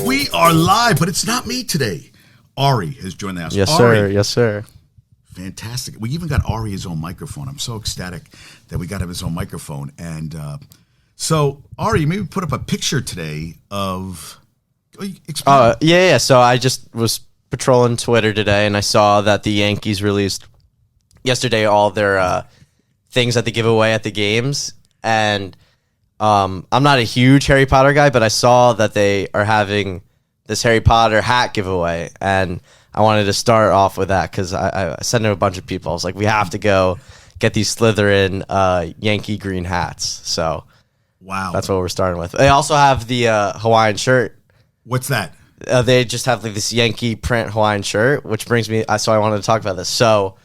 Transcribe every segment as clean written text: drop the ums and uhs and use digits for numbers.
We are live, but it's not me today. Ari has joined the house. Yes, Ari, sir. Yes, sir. Fantastic. We even got Ari his own microphone. I'm so ecstatic that we got him his own microphone. And so, Ari, maybe put up a picture today of... Yeah. So I just was patrolling Twitter today, and I saw that the Yankees released yesterday all their things that they give away at the games. And I'm not a huge Harry Potter guy, but I saw that they are having this Harry Potter hat giveaway, and I wanted to start off with that because I sent it to a bunch of people. I was like, we have to go get these Slytherin Yankee green hats. So wow, that's what we're starting with. They also have the Hawaiian shirt. What's that? They just have like this Yankee print Hawaiian shirt, which brings me. So I wanted to talk about this. So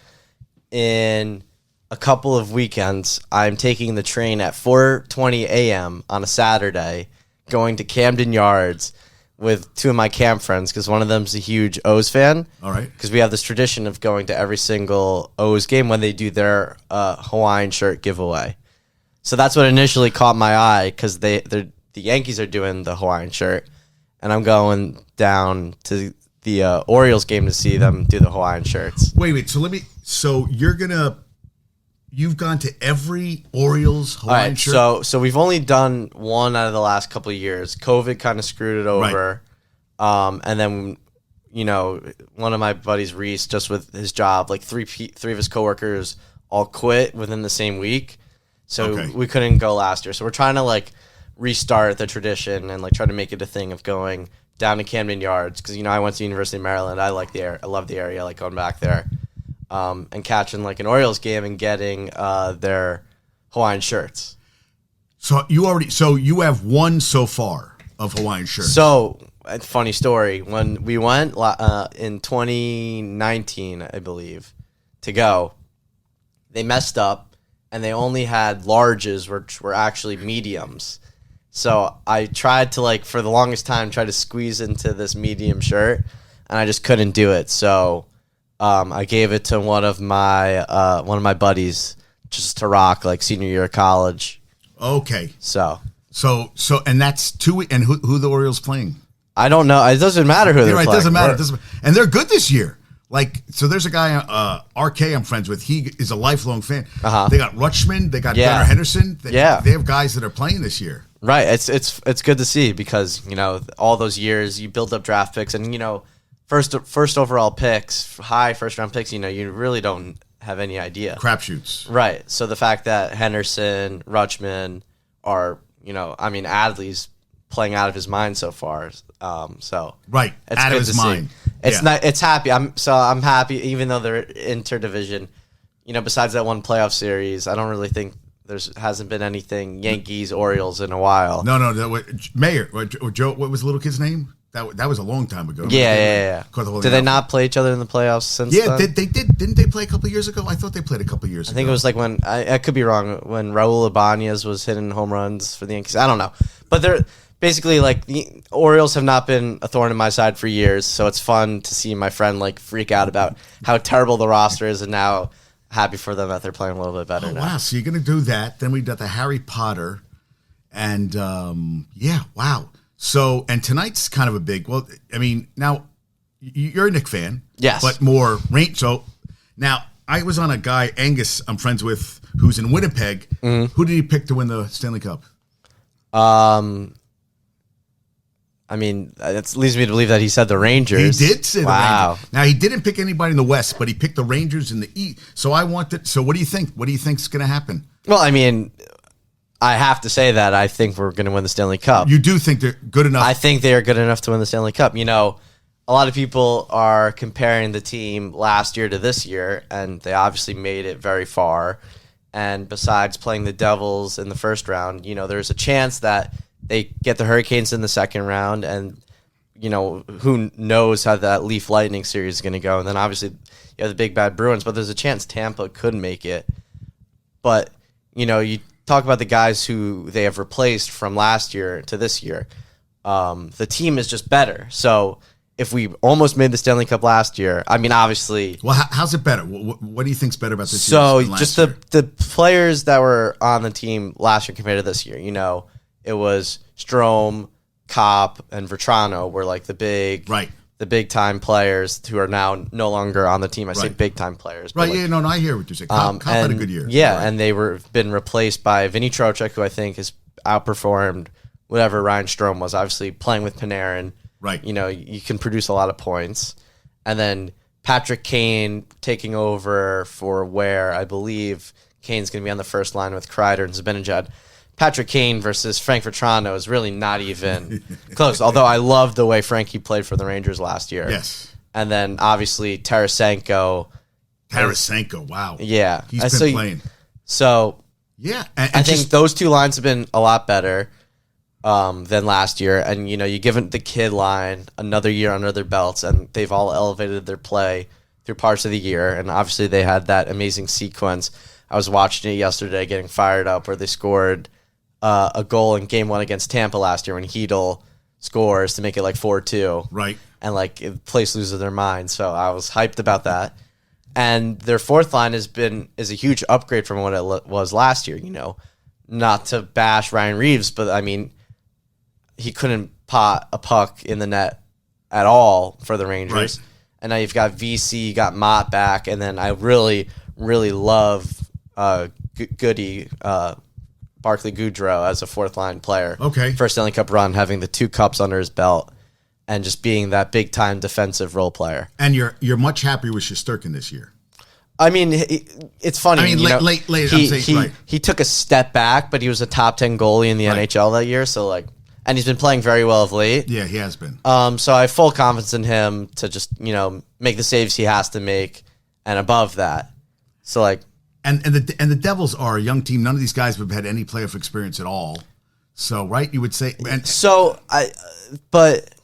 in a couple of weekends, I'm taking the train at 4:20 a.m. on a Saturday, going to Camden Yards with two of my camp friends because one of them's a huge O's fan. All right. Because we have this tradition of going to every single O's game when they do their Hawaiian shirt giveaway. So that's what initially caught my eye because the Yankees are doing the Hawaiian shirt, and I'm going down to the Orioles game to see them do the Hawaiian shirts. Wait. So you've gone to every Orioles Hawaiian shirt? So we've only done one out of the last couple of years. COVID kind of screwed it over. Right. And then, one of my buddies, Reese, just with his job, like three of his coworkers all quit within the same week. So we couldn't go last year. So we're trying to restart the tradition and try to make it a thing of going down to Camden Yards. Because, I went to University of Maryland. I love the area. I like going back there. And catching an Orioles game and getting their Hawaiian shirts. So you have one so far of Hawaiian shirts. So, funny story. When we went in 2019, I believe, to go, they messed up and they only had larges, which were actually mediums. So I tried to for the longest time try to squeeze into this medium shirt, and I just couldn't do it. So I gave it to one of my buddies just to rock senior year of college. Okay. So and that's 2 weeks. And who the Orioles playing? I don't know. It doesn't matter who they're playing. It doesn't matter. And they're good this year. So there's a guy, RK, I'm friends with. He is a lifelong fan. Uh-huh. They got Rutschman. They got Gunnar Henderson. They have guys that are playing this year. Right. It's good to see because all those years you build up draft picks and First overall picks, high first round picks, you really don't have any idea. Crapshoots. Right. So the fact that Henderson, Rutschman are, Adley's playing out of his mind so far. Right. It's out good of his mind. It's not. It's happy. I'm happy, even though they're interdivision. Besides that one playoff series, I don't really think hasn't been anything Yankees Orioles in a while. No. Mayor or Joe. What was the little kid's name? That was a long time ago. Yeah. Did they not play each other in the playoffs since then? Yeah, they did. Didn't they play a couple of years ago? I thought they played a couple of years ago. I think it was when, I could be wrong, when Raul Ibanez was hitting home runs for the Yankees. I don't know. But they're basically, the Orioles have not been a thorn in my side for years, so it's fun to see my friend, freak out about how terrible the roster is, and now happy for them that they're playing a little bit better now. Wow, so you're going to do that. Then we got the Harry Potter, and, wow. So, and tonight's kind of a big, now you're a Knicks fan. Yes. But more rain. So now I was on a guy, Angus, I'm friends with, who's in Winnipeg. Mm-hmm. Who did he pick to win the Stanley Cup? That leads me to believe that he said the Rangers. He did say the Rangers. Now, he didn't pick anybody in the West, but he picked the Rangers in the East. So what do you think? What do you think's going to happen? Well, I have to say that I think we're going to win the Stanley Cup. You do think they're good enough? I think they are good enough to win the Stanley Cup. A lot of people are comparing the team last year to this year, and they obviously made it very far. And besides playing the Devils in the first round, there's a chance that they get the Hurricanes in the second round, and, who knows how that Leaf Lightning series is going to go. And then obviously you have the big bad Bruins, but there's a chance Tampa could make it. But, you talk about the guys who they have replaced from last year to this year. The team is just better. So if we almost made the Stanley Cup last year, obviously. Well, how's it better? What do you think's better about this year? So just the players that were on the team last year compared to this year. It was Strome, Kopp and Vetrano were like the big time players who are now no longer on the team. I say big time players. Right. Like, yeah. No, I hear what you're saying. Kopp had a good year. Yeah. And they were been replaced by Vinny Trocheck, who I think has outperformed whatever Ryan Strome was. Obviously playing with Panarin. Right. You know, you can produce a lot of points. And then Patrick Kane taking over for where I believe Kane's going to be on the first line with Kreider and Zibanejad. Patrick Kane versus Frank Vetrano is really not even close, although I love the way Frankie played for the Rangers last year. Yes. And then, obviously, Tarasenko. Wow. Yeah. He's been playing. So, yeah. I think those two lines have been a lot better than last year. And, you know, you give the kid line another year under their belts, and they've all elevated their play through parts of the year. And, obviously, they had that amazing sequence. I was watching it yesterday, getting fired up, where they scored a goal in Game 1 against Tampa last year when Hedl scores to make it like 4-2. Right. And like the place loses their mind. So I was hyped about that. And their fourth line is a huge upgrade from what it was last year. You know, not to bash Ryan Reeves, but I mean, he couldn't pot a puck in the net at all for the Rangers. Right. And now you've got VC, you got Mott back, and then I really, really love Goody. Barclay Goodrow as a fourth line player. Okay. First Stanley Cup run, having the 2 cups under his belt, and just being that big time defensive role player. And you're much happier with Shesterkin this year. I mean, it's funny. I mean, late. He took a step back, but he was a top 10 goalie in the NHL that year. So like, and he's been playing very well of late. Yeah, he has been. So I have full confidence in him to just make the saves he has to make, and above that. So like. And the Devils are a young team. None of these guys have had any playoff experience at all. So, right, you would say. But